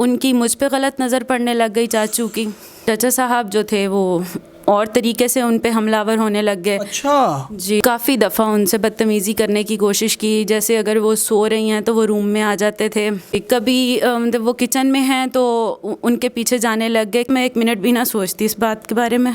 ان کی مجھ پہ غلط نظر پڑنے لگ گئی چاچو کی. چچا صاحب جو تھے وہ اور طریقے سے ان پہ حملہ آور ہونے لگ گئے. اچھا جی, کافی دفعہ ان سے بدتمیزی کرنے کی کوشش کی. جیسے اگر وہ سو رہی ہیں تو وہ روم میں آ جاتے تھے. کبھی وہ کچن میں ہیں تو ان کے پیچھے جانے لگ گئے. میں ایک منٹ بھی نہ سوچتی اس بات کے بارے میں.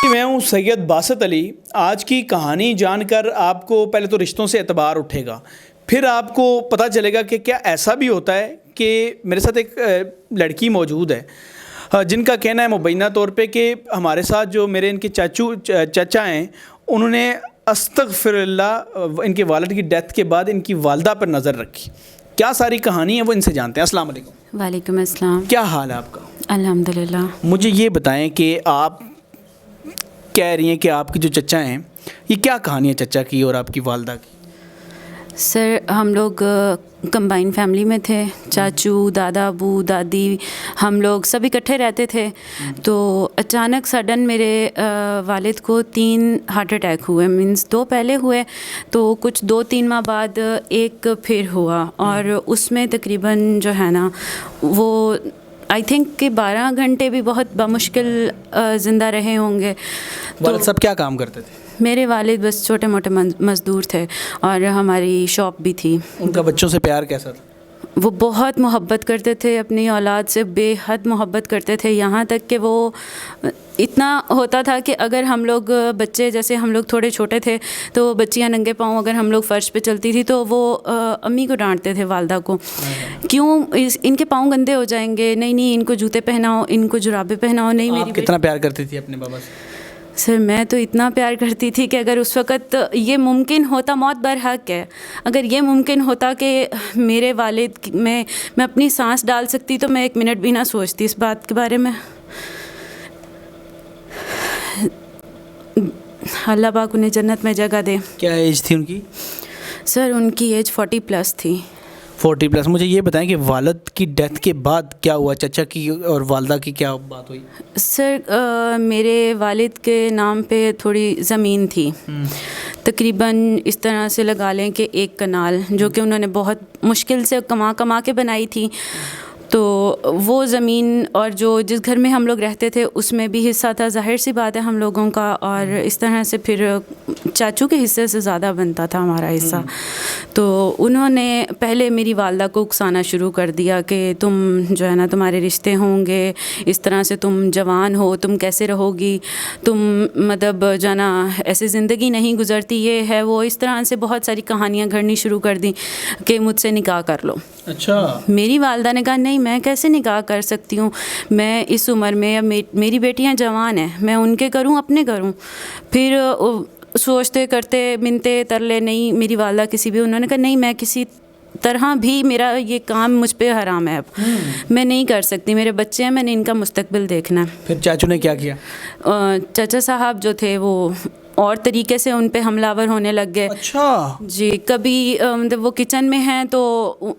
میں ہوں سید باسط علی. آج کی کہانی جان کر آپ کو پہلے تو رشتوں سے اعتبار اٹھے گا, پھر آپ کو پتہ چلے گا کہ کیا ایسا بھی ہوتا ہے کہ میرے ساتھ ایک لڑکی موجود ہے جن کا کہنا ہے مبینہ طور پہ کہ ہمارے ساتھ جو میرے ان کے چچا ہیں انہوں نے استغفر اللہ ان کے والد کی ڈیتھ کے بعد ان کی والدہ پر نظر رکھی. کیا ساری کہانی ہے وہ ان سے جانتے ہیں. السلام علیکم. وعلیکم السلام. کیا حال ہے آپ کا؟ الحمدللہ. مجھے یہ بتائیں کہ آپ کہہ رہی ہیں کہ آپ کے جو چچا ہیں, یہ کیا کہانی ہے چچا کی اور آپ کی والدہ کی؟ سر, ہم لوگ کمبائن فیملی میں تھے. چاچو, دادا, ابو, دادی, ہم لوگ سب اکٹھے رہتے تھے. تو اچانک سڈن میرے والد کو 3 ہارٹ اٹیک ہوئے. مینس 2 پہلے ہوئے تو کچھ 2-3 ماہ بعد ایک پھر ہوا, اور اس میں تقریباً جو ہے نا وہ آئی تھنک کہ 12 گھنٹے بھی بہت بمشکل زندہ رہے ہوں گے. والد صاحب کیا کام کرتے تھے؟ میرے والد بس چھوٹے موٹے مزدور تھے, اور ہماری شاپ بھی تھی. ان کا بچوں سے پیار کیسا تھا؟ وہ بہت محبت کرتے تھے, اپنی اولاد سے بے حد محبت کرتے تھے. یہاں تک کہ وہ اتنا ہوتا تھا کہ اگر ہم لوگ بچے, جیسے ہم لوگ تھوڑے چھوٹے تھے تو بچیاں ننگے پاؤں اگر ہم لوگ فرش پہ چلتی تھی تو وہ امی کو ڈانٹتے تھے, والدہ کو, کیوں ان کے پاؤں گندے ہو جائیں گے, نہیں ان کو جوتے پہناؤ, ان کو جرابیں پہناؤ. نہیں, میری کتنا پیار کرتی تھی اپنے بابا سے؟ سر, میں تو اتنا پیار کرتی تھی کہ اگر اس وقت یہ ممکن ہوتا, موت برحق ہے, اگر یہ ممکن ہوتا کہ میرے والد میں اپنی سانس ڈال سکتی تو میں ایک منٹ بھی نہ سوچتی اس بات کے بارے میں. اللہ پاک انہیں جنت میں جگہ دے. کیا ایج تھی ان کی؟ سر, ان کی ایج 40+ تھی. 40+. مجھے یہ بتائیں کہ والد کی ڈیتھ کے بعد کیا ہوا, چچا کی اور والدہ کی کیا بات ہوئی؟ سر, میرے والد کے نام پہ تھوڑی زمین تھی, تقریباً اس طرح سے لگا لیں کہ 1 کنال, جو کہ انہوں نے بہت مشکل سے کما کے بنائی تھی. تو وہ زمین اور جو جس گھر میں ہم لوگ رہتے تھے اس میں بھی حصہ تھا, ظاہر سی بات ہے ہم لوگوں کا, اور اس طرح سے پھر چاچو کے حصے سے زیادہ بنتا تھا ہمارا حصہ. تو انہوں نے پہلے میری والدہ کو اکسانا شروع کر دیا کہ تم جو ہے نا, تمہارے رشتے ہوں گے, اس طرح سے تم جوان ہو, تم کیسے رہو گی, تم مطلب جو ہے نا ایسے زندگی نہیں گزرتی, یہ ہے وہ, اس طرح سے بہت ساری کہانیاں گھڑنی شروع کر دیں کہ مجھ سے نکاح کر لو. اچھا. میری والدہ نے کہا نہیں, میں کیسے نکاح کر سکتی ہوں, میں اس عمر میں, اب میری بیٹیاں جوان ہیں, میں ان کے کروں اپنے کروں. پھر سوچتے کرتے منتے ترلے, نہیں میری والدہ کسی بھی, انہوں نے کہا نہیں, میں کسی طرح بھی, میرا یہ کام مجھ پہ حرام ہے, اب میں نہیں کر سکتی, میرے بچے ہیں, میں نے ان کا مستقبل دیکھنا ہے. پھر چاچو نے کیا کیا؟ چچا صاحب جو تھے وہ اور طریقے سے ان پہ حملہ آور ہونے لگ گئے. اچھا. جی, کبھی وہ کچن میں ہیں تو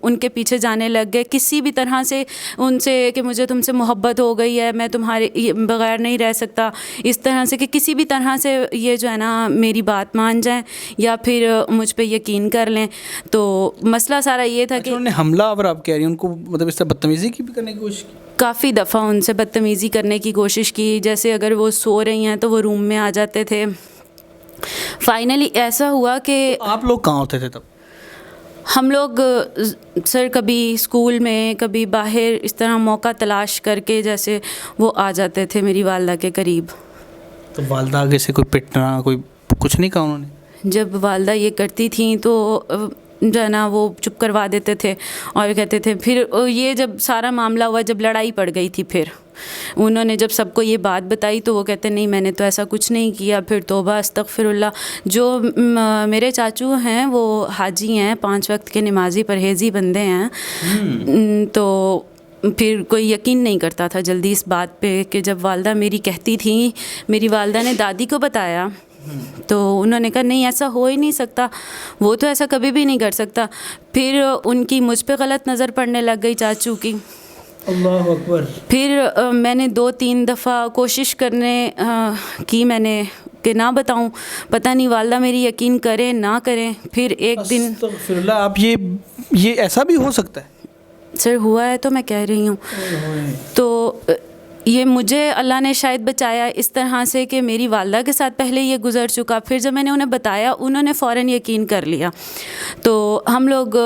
ان کے پیچھے جانے لگ گئے, کسی بھی طرح سے ان سے کہ مجھے تم سے محبت ہو گئی ہے, میں تمہارے بغیر نہیں رہ سکتا, اس طرح سے کہ کسی بھی طرح سے یہ جو ہے نا میری بات مان جائیں یا پھر مجھ پہ یقین کر لیں. تو مسئلہ سارا یہ تھا کہ انہوں نے حملہ آور, آپ کہہ رہی ہیں, ان کو مطلب اس طرح بدتمیزی کی بھی کرنے کی کوشش کی؟ کافی دفعہ ان سے بدتمیزی کرنے کی کوشش کی. جیسے اگر وہ سو رہی ہیں تو وہ روم میں آ جاتے تھے. فائنلی ایسا ہوا کہ آپ لوگ کہاں ہوتے تھے تب؟ ہم لوگ سر کبھی اسکول میں, کبھی باہر, اس طرح موقع تلاش کر کے جیسے وہ آ جاتے تھے میری والدہ کے قریب. تو والدہ آگے سے کوئی پٹنا, کوئی کچھ نہیں کہا انہوں نے؟ جب والدہ یہ کرتی تھیں تو جو ہے نا وہ چپ کروا دیتے تھے اور کہتے تھے. پھر یہ جب سارا معاملہ ہوا, جب لڑائی پڑ گئی تھی, پھر انہوں نے جب سب کو یہ بات بتائی تو وہ کہتے نہیں, میں نے تو ایسا کچھ نہیں کیا. پھر توبہ استغفر اللہ. جو میرے چاچو ہیں وہ حاجی ہیں, 5 وقت کے نمازی پرہیزی بندے ہیں. تو پھر کوئی یقین نہیں کرتا تھا جلدی اس بات پہ کہ جب والدہ میری کہتی تھیں, میری والدہ نے دادی کو بتایا تو انہوں نے کہا نہیں ایسا ہو ہی نہیں سکتا, وہ تو ایسا کبھی بھی نہیں کر سکتا. پھر ان کی مجھ پہ غلط نظر پڑنے لگ گئی چاچو کی. اللہ اکبر. پھر میں نے 2-3 دفعہ کوشش کرنے کی میں نے کہ نہ بتاؤں, پتہ نہیں والدہ میری یقین کریں نہ کریں. پھر ایک دن استغفر اللہ, آپ یہ ایسا بھی ہو سکتا ہے؟ سر ہوا ہے تو میں کہہ رہی ہوں. تو یہ مجھے اللہ نے شاید بچایا اس طرح سے کہ میری والدہ کے ساتھ پہلے یہ گزر چکا. پھر جب میں نے انہیں بتایا انہوں نے فوراً یقین کر لیا. تو ہم لوگ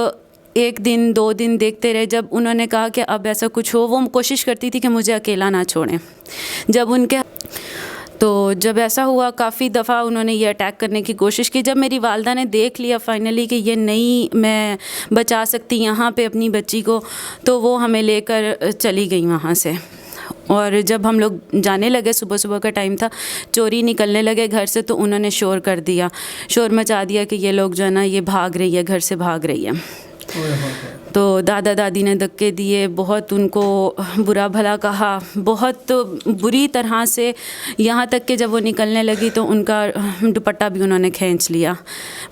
1 دن 2 دن دیکھتے رہے. جب انہوں نے کہا کہ اب ایسا کچھ ہو, وہ کوشش کرتی تھی کہ مجھے اکیلا نہ چھوڑیں. جب ایسا ہوا کافی دفعہ انہوں نے یہ اٹیک کرنے کی کوشش کی. جب میری والدہ نے دیکھ لیا فائنلی کہ یہ نہیں میں بچا سکتی یہاں پہ اپنی بچی کو, تو وہ ہمیں لے کر چلی گئیں وہاں سے. اور جب ہم لوگ جانے لگے, صبح کا ٹائم تھا, چوری نکلنے لگے گھر سے, تو انہوں نے شور مچا دیا کہ یہ لوگ جو ہے نا یہ بھاگ رہی ہے, گھر سے بھاگ رہی ہے. تو دادا دادی نے دھکے دیے, بہت ان کو برا بھلا کہا, بہت بری طرح سے, یہاں تک کہ جب وہ نکلنے لگی تو ان کا دوپٹہ بھی انہوں نے کھینچ لیا.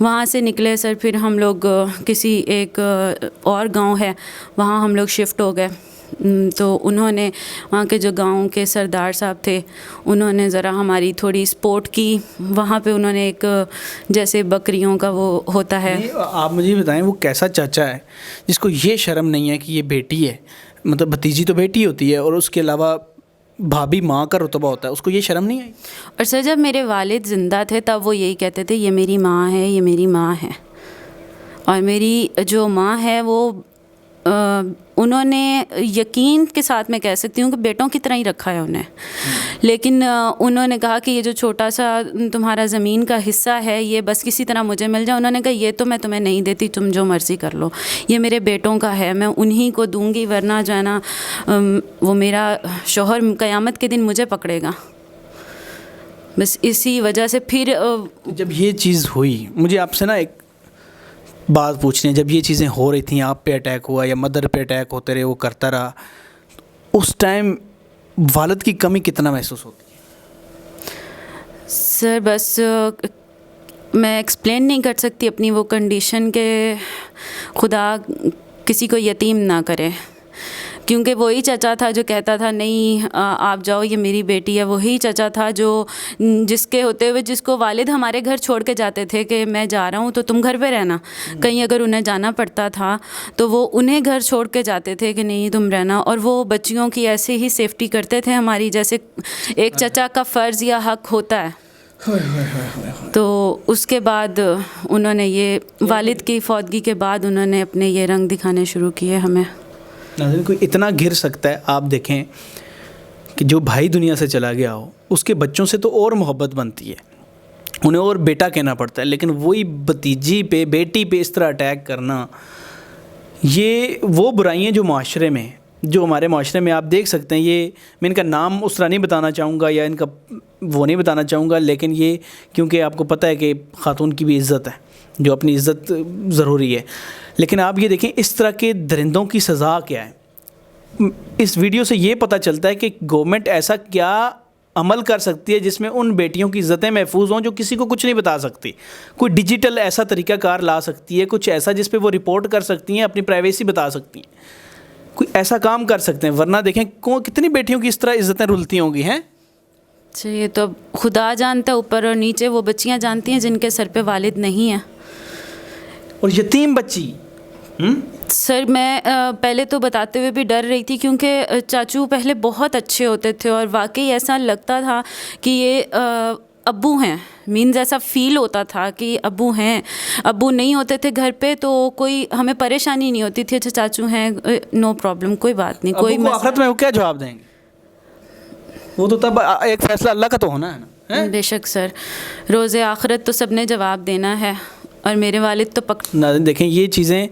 وہاں سے نکلے سر, پھر ہم لوگ کسی ایک اور گاؤں ہے وہاں ہم لوگ شفٹ ہو گئے. تو انہوں نے وہاں کے جو گاؤں کے سردار صاحب تھے انہوں نے ذرا ہماری تھوڑی سپورٹ کی. وہاں پہ انہوں نے ایک جیسے بکریوں کا وہ ہوتا ہے. آپ مجھے بتائیں وہ کیسا چاچا ہے جس کو یہ شرم نہیں ہے کہ یہ بیٹی ہے, مطلب بھتیجی تو بیٹی ہوتی ہے, اور اس کے علاوہ بھابھی ماں کا رتبہ ہوتا ہے, اس کو یہ شرم نہیں آئی؟ اور سر جب میرے والد زندہ تھے تب وہ یہی کہتے تھے یہ میری ماں ہے, یہ میری ماں ہے. اور میری جو ماں ہے وہ انہوں نے یقین کے ساتھ میں کہہ سکتی ہوں کہ بیٹوں کی طرح ہی رکھا ہے انہیں. لیکن انہوں نے کہا کہ یہ جو چھوٹا سا تمہارا زمین کا حصہ ہے یہ بس کسی طرح مجھے مل جائے. انہوں نے کہا یہ تو میں تمہیں نہیں دیتی, تم جو مرضی کر لو, یہ میرے بیٹوں کا ہے, میں انہی کو دوں گی, ورنہ جو ہے نا وہ میرا شوہر قیامت کے دن مجھے پکڑے گا. بس اسی وجہ سے پھر جب یہ چیز ہوئی, مجھے آپ سے نا ایک بات پوچھنی ہے. جب یہ چیزیں ہو رہی تھیں, آپ پہ اٹیک ہوا یا مدر پہ اٹیک ہوتے رہے, وہ کرتا رہا, اس ٹائم والد کی کمی کتنا محسوس ہوتی ہے؟ سر بس میں ایکسپلین نہیں کر سکتی اپنی وہ کنڈیشن کہ خدا کسی کو یتیم نہ کرے. کیونکہ وہی چچا تھا جو کہتا تھا نہیں آپ جاؤ یہ میری بیٹی ہے. وہی چچا تھا جو جس کے ہوتے ہوئے جس کو والد ہمارے گھر چھوڑ کے جاتے تھے کہ میں جا رہا ہوں تو تم گھر پہ رہنا. کہیں اگر انہیں جانا پڑتا تھا تو وہ انہیں گھر چھوڑ کے جاتے تھے کہ نہیں تم رہنا. اور وہ بچیوں کی ایسے ہی سیفٹی کرتے تھے ہماری, جیسے ایک چچا کا فرض یا حق ہوتا ہے. تو اس کے بعد انہوں نے یہ والد کی فوتگی کے بعد انہوں نے اپنے یہ رنگ دکھانے شروع کیے ہمیں. ناظرین کوئی اتنا گر سکتا ہے؟ آپ دیکھیں کہ جو بھائی دنیا سے چلا گیا ہو اس کے بچوں سے تو اور محبت بنتی ہے, انہیں اور بیٹا کہنا پڑتا ہے, لیکن وہی بھتیجی پہ بیٹی پہ اس طرح اٹیک کرنا, یہ وہ برائیاں جو معاشرے میں جو ہمارے معاشرے میں آپ دیکھ سکتے ہیں. یہ میں ان کا نام اس طرح نہیں بتانا چاہوں گا یا ان کا وہ نہیں بتانا چاہوں گا, لیکن یہ کیونکہ آپ کو پتہ ہے کہ خاتون کی بھی عزت ہے, جو اپنی عزت ضروری ہے. لیکن آپ یہ دیکھیں اس طرح کے درندوں کی سزا کیا ہے. اس ویڈیو سے یہ پتہ چلتا ہے کہ گورنمنٹ ایسا کیا عمل کر سکتی ہے جس میں ان بیٹیوں کی عزتیں محفوظ ہوں جو کسی کو کچھ نہیں بتا سکتی. کوئی ڈیجیٹل ایسا طریقہ کار لا سکتی ہے, کچھ ایسا جس پہ وہ رپورٹ کر سکتی ہیں, اپنی پرائیویسی بتا سکتی ہیں, کوئی ایسا کام کر سکتے ہیں. ورنہ دیکھیں کتنی بیٹیوں کی اس طرح عزتیں رلتی ہوں گی ہیں. اچھا یہ تو خدا جانتا ہے, اوپر اور نیچے وہ بچیاں جانتی ہیں جن کے سر پہ والد نہیں ہیں. اور یتیم بچی. سر میں پہلے تو بتاتے ہوئے بھی ڈر رہی تھی کیونکہ چاچو پہلے بہت اچھے ہوتے تھے اور واقعی ایسا لگتا تھا کہ یہ ابو ہیں, مینز ایسا فیل ہوتا تھا کہ ابو ہیں. ابو نہیں ہوتے تھے گھر پہ تو کوئی ہمیں پریشانی نہیں ہوتی تھی, اچھا چاچو ہیں نو پرابلم, کوئی بات نہیں. کوئی آخرت میں وہ کیا جواب دیں گے؟ وہ تو تب ایک فیصلہ اللہ کا تو ہونا ہے نا. بے شک سر, روز آخرت تو سب نے جواب دینا ہے, اور میرے والد تو دیکھیں یہ چیزیں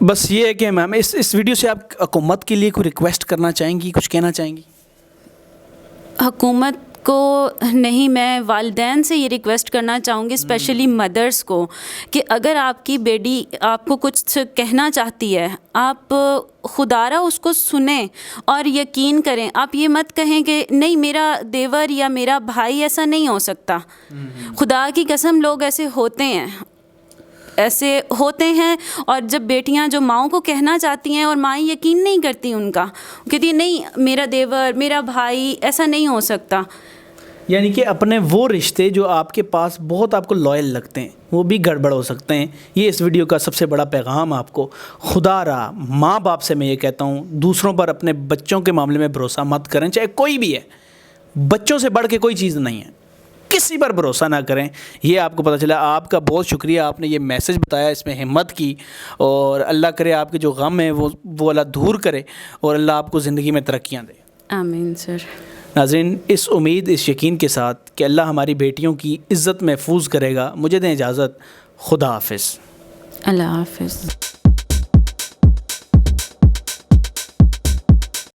بس یہ ہے کہ میم اس ویڈیو سے آپ حکومت کے لیے کوئی ریکویسٹ کرنا چاہیں گی, کچھ کہنا چاہیں گی؟ حکومت کو نہیں، میں والدین سے یہ ریکویسٹ کرنا چاہوں گی، اسپیشلی مدرس کو، کہ اگر آپ کی بیٹی آپ کو کچھ کہنا چاہتی ہے، آپ خدا را اس کو سنیں اور یقین کریں. آپ یہ مت کہیں کہ نہیں میرا دیور یا میرا بھائی ایسا نہیں ہو سکتا. خدا کی قسم لوگ ایسے ہوتے ہیں. اور جب بیٹیاں جو ماؤں کو کہنا چاہتی ہیں اور مائیں یقین نہیں کرتی ان کا، کہتی ہیں نہیں میرا دیور میرا بھائی ایسا نہیں ہو سکتا. یعنی کہ اپنے وہ رشتے جو آپ کے پاس بہت آپ کو لائل لگتے ہیں وہ بھی گڑبڑ ہو سکتے ہیں. یہ اس ویڈیو کا سب سے بڑا پیغام آپ کو. خدا را ماں باپ سے میں یہ کہتا ہوں، دوسروں پر اپنے بچوں کے معاملے میں بھروسہ مت کریں، چاہے کوئی بھی ہے. بچوں سے بڑھ کے کوئی چیز نہیں ہے، کسی پر بھروسہ نہ کریں. یہ آپ کو پتہ چلا. آپ کا بہت شکریہ، آپ نے یہ میسج بتایا، اس میں ہمت کی، اور اللہ کرے آپ کے جو غم ہیں وہ اللہ دور کرے، اور اللہ آپ کو زندگی میں ترقیاں دے. آمین سر. ناظرین، اس امید اس یقین کے ساتھ کہ اللہ ہماری بیٹیوں کی عزت محفوظ کرے گا، مجھے دیں اجازت. خدا حافظ. اللہ حافظ.